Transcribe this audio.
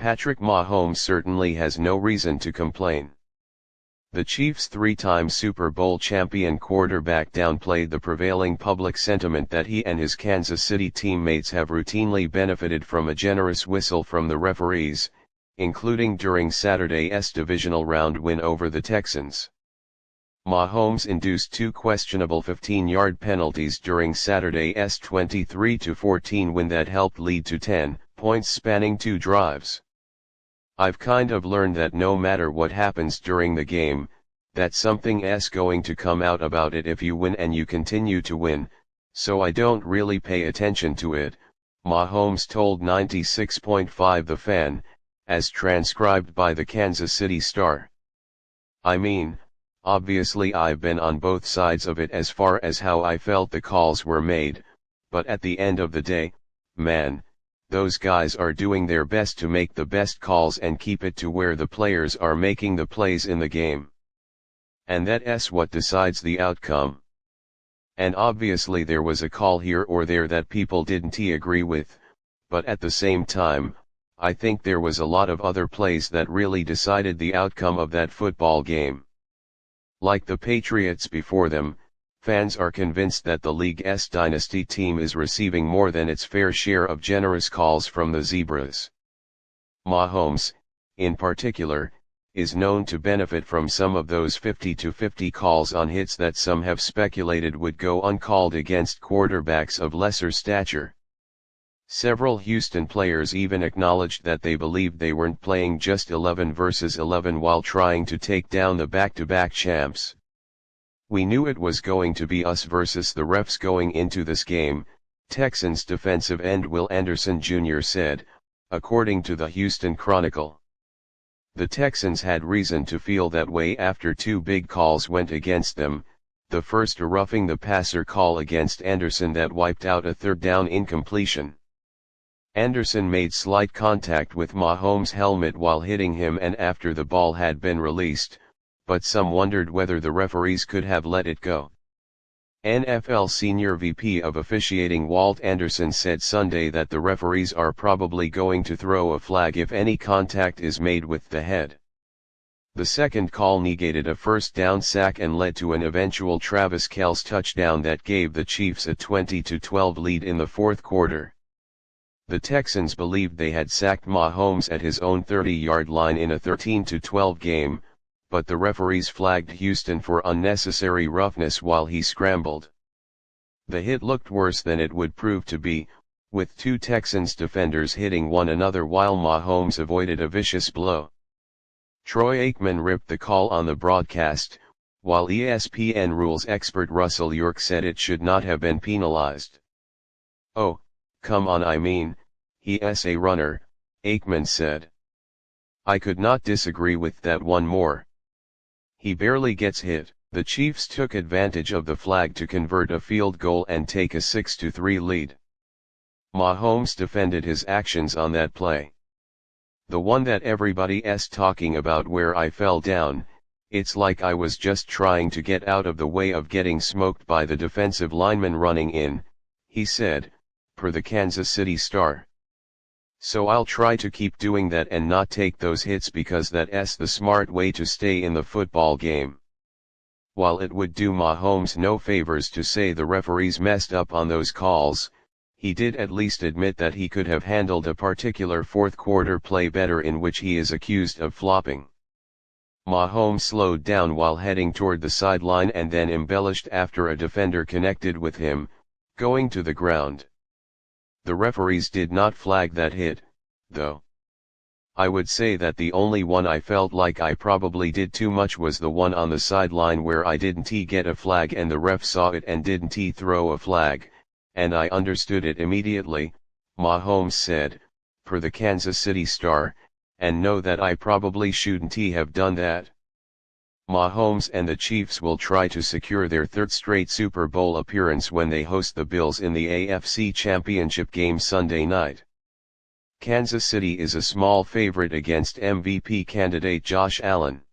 Patrick Mahomes certainly has no reason to complain. The Chiefs' three-time Super Bowl champion quarterback downplayed the prevailing public sentiment that he and his Kansas City teammates have routinely benefited from a generous whistle from the referees, including during Saturday's divisional round win over the Texans. Mahomes induced two questionable 15-yard penalties during Saturday's 23-14 win that helped lead to 10 points spanning two drives. "I've kind of learned that no matter what happens during the game, that something's going to come out about it if you win and you continue to win, so I don't really pay attention to it," Mahomes told 96.5 The Fan, as transcribed by the Kansas City Star. "I mean, obviously I've been on both sides of it as far as how I felt the calls were made, but at the end of the day, man, those guys are doing their best to make the best calls and keep it to where the players are making the plays in the game. And that's what decides the outcome. And obviously there was a call here or there that people didn't agree with, but at the same time, I think there was a lot of other plays that really decided the outcome of that football game. Like the Patriots before them, fans are convinced that the league's dynasty team is receiving more than its fair share of generous calls from the Zebras. Mahomes, in particular, is known to benefit from some of those 50-50 calls on hits that some have speculated would go uncalled against quarterbacks of lesser stature. Several Houston players even acknowledged that they believed they weren't playing just 11 versus 11 while trying to take down the back-to-back champs. "We knew it was going to be us versus the refs going into this game," Texans defensive end Will Anderson Jr. said, according to the Houston Chronicle. The Texans had reason to feel that way after two big calls went against them, the first a roughing the passer call against Anderson that wiped out a third down incompletion. Anderson made slight contact with Mahomes' helmet while hitting him and after the ball had been released, but some wondered whether the referees could have let it go. NFL Senior VP of Officiating Walt Anderson said Sunday that the referees are probably going to throw a flag if any contact is made with the head. The second call negated a first down sack and led to an eventual Travis Kelce touchdown that gave the Chiefs a 20-12 lead in the fourth quarter. The Texans believed they had sacked Mahomes at his own 30-yard line in a 13-12 game, but the referees flagged Houston for unnecessary roughness while he scrambled. The hit looked worse than it would prove to be, with two Texans defenders hitting one another while Mahomes avoided a vicious blow. Troy Aikman ripped the call on the broadcast, while ESPN rules expert Russell York said it should not have been penalized. "Oh, come on, I mean, he's a runner," Aikman said. "I could not disagree with that one more. He barely gets hit." The Chiefs took advantage of the flag to convert a field goal and take a 6-3 lead. Mahomes defended his actions on that play. "The one that everybody's talking about where I fell down, it's like I was just trying to get out of the way of getting smoked by the defensive lineman running in," he said, per the Kansas City Star. "So I'll try to keep doing that and not take those hits because that's the smart way to stay in the football game." While it would do Mahomes no favors to say the referees messed up on those calls, he did at least admit that he could have handled a particular fourth quarter play better in which he is accused of flopping. Mahomes slowed down while heading toward the sideline and then embellished after a defender connected with him, going to the ground. The referees did not flag that hit, though. "I would say that the only one I felt like I probably did too much was the one on the sideline where I didn't get a flag and the ref saw it and didn't throw a flag, and I understood it immediately," Mahomes said, per the Kansas City Star, "and know that I probably shouldn't have done that." Mahomes and the Chiefs will try to secure their third straight Super Bowl appearance when they host the Bills in the AFC Championship game Sunday night. Kansas City is a small favorite against MVP candidate Josh Allen.